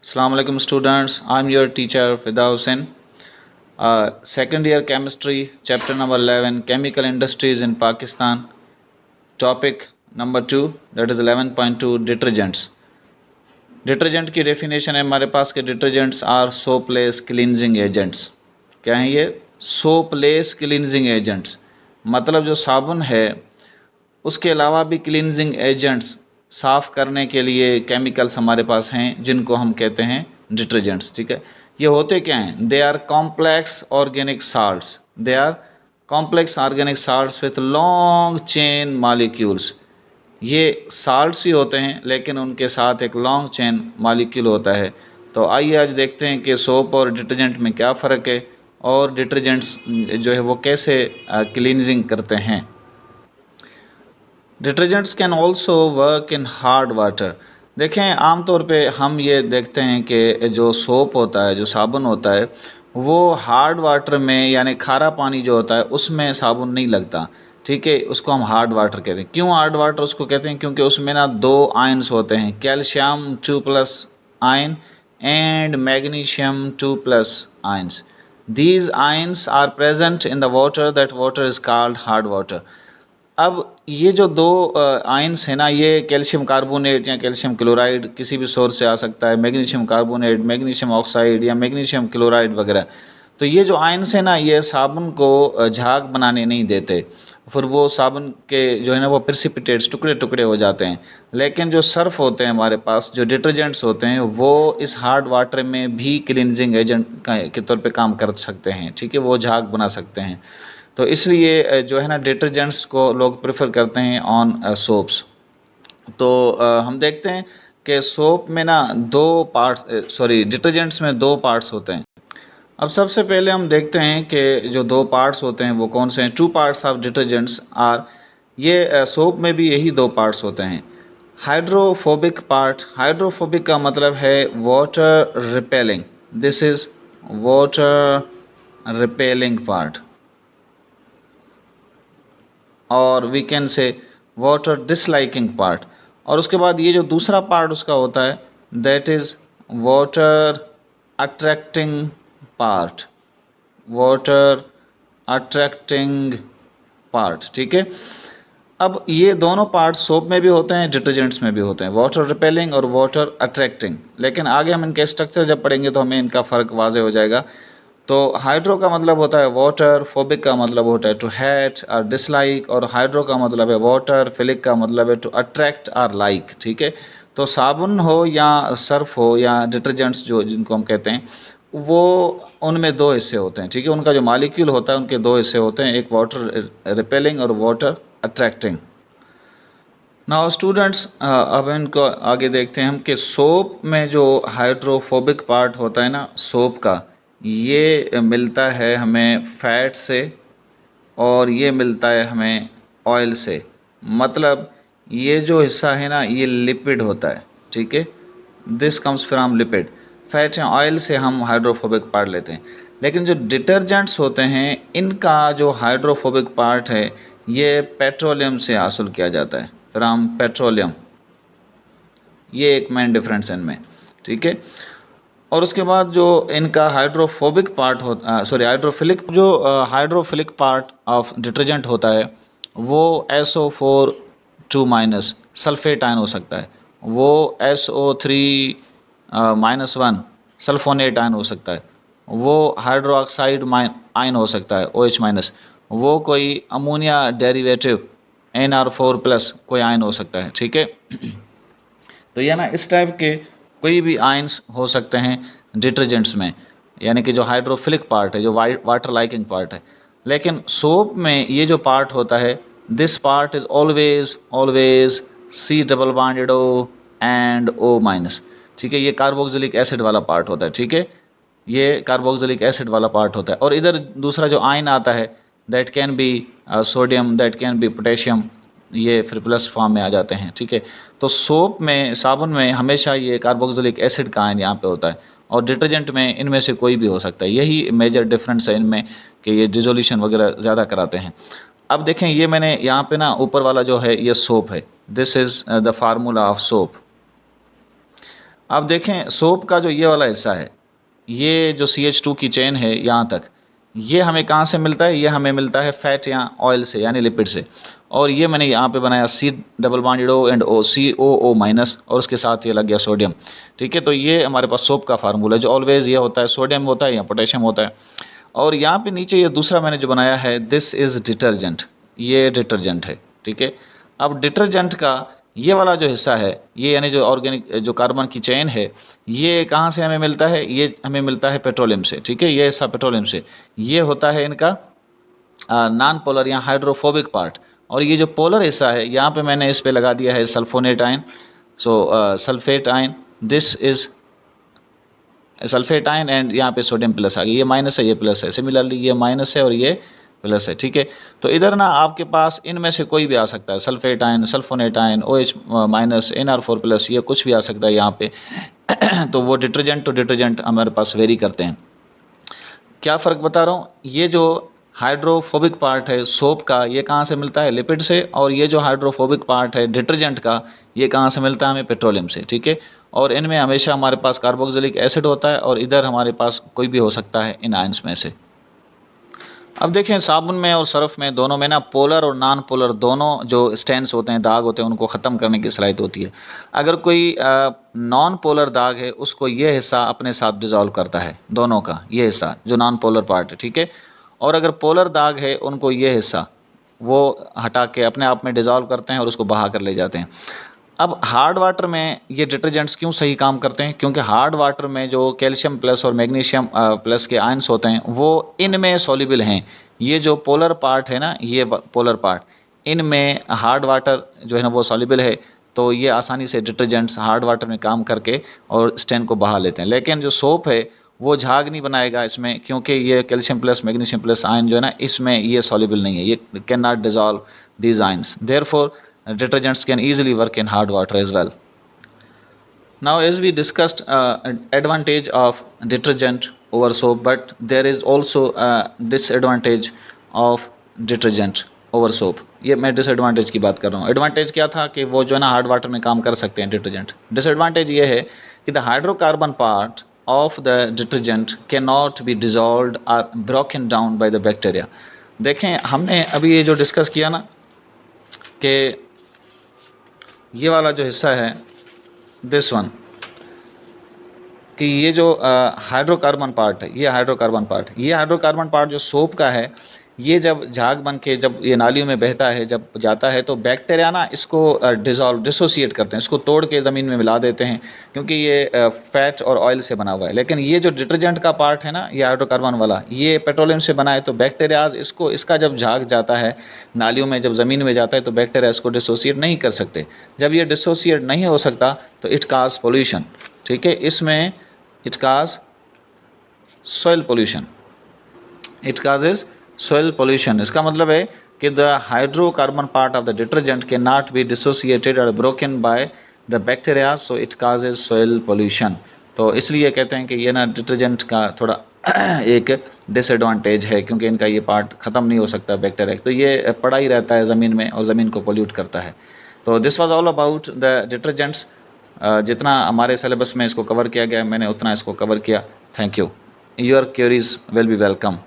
Assalamu alaikum students, I'm your teacher Fida Hussain. Second year chemistry, chapter number 11, chemical industries in Pakistan. Topic number 2, that is 11.2, detergents. Detergent की definition है हमारे पास कि detergents are सोपलेस cleansing agents. क्या है ये? सोपलेस cleansing agents, मतलब जो साबुन है उसके अलावा भी क्लींजिंग एजेंट्स साफ़ करने के लिए केमिकल्स हमारे पास हैं जिनको हम कहते हैं डिटर्जेंट्स। ठीक है, ये होते क्या हैं? They are complex organic salts, they are complex organic salts with long chain molecules. ये साल्ट्स ही होते हैं लेकिन उनके साथ एक लॉन्ग चेन मॉलिक्यूल होता है। तो आइए आज देखते हैं कि सोप और डिटर्जेंट में क्या फ़र्क है और डिटर्जेंट्स जो है वो कैसे क्लींजिंग करते हैं। Detergents can also work in hard water. देखें, आमतौर पे हम ये देखते हैं कि जो सोप होता है, जो साबुन होता है, वो हार्ड वाटर में यानी खारा पानी जो होता है उसमें साबुन नहीं लगता। ठीक है, उसको हम हार्ड वाटर कहते हैं। क्यों हार्ड वाटर उसको कहते हैं? क्योंकि उसमें ना दो आयन्स होते हैं, calcium 2+ ion and magnesium 2+ ions. These ions are present in the water, that water is called hard water. अब ये जो दो आयन्स है ना, ये कैल्शियम कार्बोनेट या कैल्शियम क्लोराइड किसी भी सोर्स से आ सकता है, मैग्नीशियम कार्बोनेट, मैग्नीशियम ऑक्साइड या मैग्नीशियम क्लोराइड वगैरह। तो ये जो आयन्स है ना, ये साबुन को झाग बनाने नहीं देते, फिर वो साबुन के जो है ना वो प्रेसिपिटेट्स टुकड़े टुकड़े हो जाते हैं। लेकिन जो सर्फ होते हैं हमारे पास, जो डिटर्जेंट्स होते हैं, वो इस हार्ड वाटर में भी क्लींजिंग एजेंट के तौर पे काम कर सकते हैं। ठीक है, वो झाग बना सकते हैं। तो इसलिए जो है ना डिटर्जेंट्स को लोग प्रेफर करते हैं ऑन सोप्स। तो हम देखते हैं कि सोप में ना डिटर्जेंट्स में दो पार्ट्स होते हैं। अब सबसे पहले हम देखते हैं कि जो दो पार्ट्स होते हैं वो कौन से हैं। 2 पार्ट्स ऑफ डिटर्जेंट्स आर, ये सोप में भी यही दो पार्ट्स होते हैं। हाइड्रोफोबिक पार्ट, हाइड्रोफोबिक का मतलब है water repelling, this is water repelling part, और we can say water disliking part. और उसके बाद ये जो दूसरा पार्ट उसका होता है, that is water attracting part, water attracting part. ठीक है, अब ये दोनों पार्ट सोप में भी होते हैं, डिटर्जेंट्स में भी होते हैं, वाटर रिपेलिंग और वाटर अट्रैक्टिंग। लेकिन आगे हम इनके स्ट्रक्चर जब पढ़ेंगे तो हमें इनका फ़र्क वाज़े हो जाएगा। तो हाइड्रो का मतलब होता है वाटर, फोबिक का मतलब होता है टू हेट और डिसलाइक, और हाइड्रो का मतलब है वाटर, फिलिक का मतलब है टू अट्रैक्ट और लाइक। ठीक है, तो साबुन हो या सर्फ हो या डिटर्जेंट्स जो जिनको हम कहते हैं, वो उनमें दो हिस्से होते हैं। ठीक है, उनका जो मॉलिक्यूल होता है उनके दो हिस्से होते हैं, एक वाटर रिपेलिंग और वाटर अट्रैक्टिंग। नाउ स्टूडेंट्स, अब इनको आगे देखते हैं हम कि सोप में जो हाइड्रोफोबिक पार्ट होता है ना सोप का, ये मिलता है हमें फैट से और ये मिलता है हमें ऑयल से। मतलब ये जो हिस्सा है ना ये लिपिड होता है। ठीक है, this comes from lipid. Fat या ऑयल से हम हाइड्रोफोबिक पार्ट लेते हैं। लेकिन जो डिटर्जेंट्स होते हैं इनका जो हाइड्रोफोबिक पार्ट है ये पेट्रोलियम से हासिल किया जाता है, फ्रॉम पेट्रोलियम। ये एक मेन डिफरेंस है इनमें। ठीक है, और उसके बाद जो इनका हाइड्रोफोबिक पार्ट होता हाइड्रोफिलिक, जो हाइड्रोफिलिक पार्ट ऑफ डिटर्जेंट होता है वो SO4 2- सल्फेट आयन हो सकता है, वो SO3 -1 सल्फोनेट आयन हो सकता है, वो हाइड्रोक्साइड आयन हो सकता है OH-, वो कोई अमोनिया डेरिवेटिव NR4+ कोई आयन हो सकता है। ठीक है, तो यह ना इस टाइप के कोई भी आयन्स हो सकते हैं डिटर्जेंट्स में, यानी कि जो हाइड्रोफिलिक पार्ट है, जो वाटर लाइकिंग पार्ट है। लेकिन सोप में ये जो पार्ट होता है, this part is always C++ and O-। ठीक है, ये कार्बोक्सिलिक एसिड वाला पार्ट होता है। ठीक है, ये कार्बोक्सिलिक एसिड वाला पार्ट होता है। और इधर दूसरा जो आयन आता है, that can be sodium, that can be potassium, ये फिर प्लस फॉर्म में आ जाते हैं। ठीक है, तो सोप में, साबुन में हमेशा ये कार्बोक्सिलिक एसिड का आयन यहाँ पे होता है, और डिटर्जेंट में इनमें से कोई भी हो सकता है। यही मेजर डिफरेंस है इनमें कि ये डिजोल्यूशन वगैरह ज़्यादा कराते हैं। अब देखें, ये मैंने यहाँ पे ना ऊपर वाला जो है ये सोप है, this is the formula of soap. अब देखें सोप का जो ये वाला हिस्सा है, ये जो CH2 की चेन है यहाँ तक, ये हमें कहाँ से मिलता है? ये हमें मिलता है फैट या ऑयल से यानी लिपिड से। और ये मैंने यहाँ पे बनाया C double bonded O and O, COO minus, और उसके साथ ये लग गया सोडियम। ठीक है, तो ये हमारे पास सोप का फार्मूला है जो ऑलवेज ये होता है, सोडियम होता है या पोटेशियम होता है। और यहाँ पे नीचे ये दूसरा मैंने जो बनाया है, दिस इज़ डिटर्जेंट, ये डिटर्जेंट है। ठीक है, अब डिटर्जेंट का ये वाला जो हिस्सा है, ये यानी जो ऑर्गेनिक जो कार्बन की चेन है, ये कहाँ से हमें मिलता है? ये हमें मिलता है पेट्रोलियम से। ठीक है, ये हिस्सा पेट्रोलियम से, ये होता है इनका नॉन पोलर या हाइड्रोफोबिक पार्ट। और ये जो पोलर हिस्सा है, यहाँ पे मैंने इस पे लगा दिया है sulphonate ion, so sulphate ion, this is sulphate ion and यहाँ पे सोडियम प्लस आ गया, ये माइनस है ये प्लस है, सिमिलरली ये माइनस है और ये प्लस है। ठीक है, तो इधर ना आपके पास इनमें से कोई भी आ सकता है, sulphate ion, sulphonate ion, OH minus, NR4 plus, ये कुछ भी आ सकता है यहाँ पे। तो वो डिटर्जेंट टू डिटर्जेंट हमारे पास वेरी करते हैं। क्या फ़र्क बता रहा हूँ? ये जो हाइड्रोफोबिक पार्ट है सोप का, ये कहाँ से मिलता है? लिपिड से। और ये जो हाइड्रोफोबिक पार्ट है डिटर्जेंट का, ये कहाँ से मिलता है? हमें पेट्रोलियम से। ठीक है, और इनमें हमेशा हमारे पास कार्बोक्सिलिक एसिड होता है और इधर हमारे पास कोई भी हो सकता है इन आयंस में से। अब देखें साबुन में और सर्फ में दोनों में ना पोलर और नॉन पोलर दोनों जो स्टेन्स होते हैं, दाग होते हैं, उनको ख़त्म करने की सलाहियत होती है। अगर कोई नॉन पोलर दाग है, उसको ये हिस्सा अपने साथ डिज़ोल्व करता है, दोनों का ये हिस्सा जो नॉन पोलर पार्ट है। ठीक है, और अगर पोलर दाग है, उनको ये हिस्सा वो हटा के अपने आप में डिज़ोल्व करते हैं और उसको बहा कर ले जाते हैं। अब हार्ड वाटर में ये डिटर्जेंट्स क्यों सही काम करते हैं? क्योंकि हार्ड वाटर में जो कैल्शियम प्लस और मैग्नीशियम प्लस के आयंस होते हैं, वो इनमें सॉल्युबल हैं। ये जो पोलर पार्ट है ना, ये पोलर पार्ट, इनमें हार्ड वाटर जो है ना वो सॉल्युबल है, तो ये आसानी से डिटर्जेंट्स हार्ड वाटर में काम करके और स्टेन को बहा लेते हैं। लेकिन जो सोप है वो झाग नहीं बनाएगा इसमें, क्योंकि ये calcium plus magnesium plus ion जो है ना, इसमें ये सॉल्युबल नहीं है, ये can not dissolve these ions, therefore detergents can easily work in hard water as well. Now, as we discussed advantage of detergent over soap, but there is also a disadvantage of detergent over soap. ये मैं disadvantage की बात कर रहा हूँ। Advantage क्या था कि वो जो है ना हार्ड वाटर में काम कर सकते हैं डिटर्जेंट। डिसएडवांटेज ये है कि the hydrocarbon part of the detergent can not be dissolved और broken down by the bacteria. देखें हमने अभी ये जो डिस्कस किया ना कि ये वाला जो हिस्सा है, दिस वन, कि ये जो हाइड्रोकार्बन पार्ट है, ये हाइड्रोकार्बन पार्ट जो सोप का है, ये जब झाग बन के जब ये नालियों में बहता है, जब जाता है, तो बैक्टीरिया ना इसको डिसोसिएट करते हैं, इसको तोड़ के ज़मीन में मिला देते हैं, क्योंकि ये फैट और ऑयल से बना हुआ है। लेकिन ये जो डिटर्जेंट का पार्ट है ना, ये हाइड्रोकार्बन वाला, ये पेट्रोलियम से बना है, तो बैक्टीरियाज इसको, इसका जब झाग जाता है नालियों में, जब ज़मीन में जाता है, तो बैक्टीरिया इसको डिसोसिएट नहीं कर सकते। जब ये डिसोसिएट नहीं हो सकता तो इट काज पोल्यूशन। ठीक है, इसमें it cause soil pollution, it causes soil pollution। इसका मतलब है कि the hydrocarbon part of the detergent cannot be dissociated or broken by the bacteria, so it causes soil pollution। तो इसलिए कहते हैं कि ये ना डिटर्जेंट का थोड़ा एक डिसएडवांटेज है, क्योंकि इनका ये पार्ट ख़त्म नहीं हो सकता बैक्टीरिया, तो ये पड़ा ही रहता है ज़मीन में और ज़मीन को पोल्यूट करता है। तो this was all about the detergents. जितना हमारे सिलेबस में इसको कवर किया गया, मैंने उतना इसको कवर किया। Thank you. Your queries will be welcome.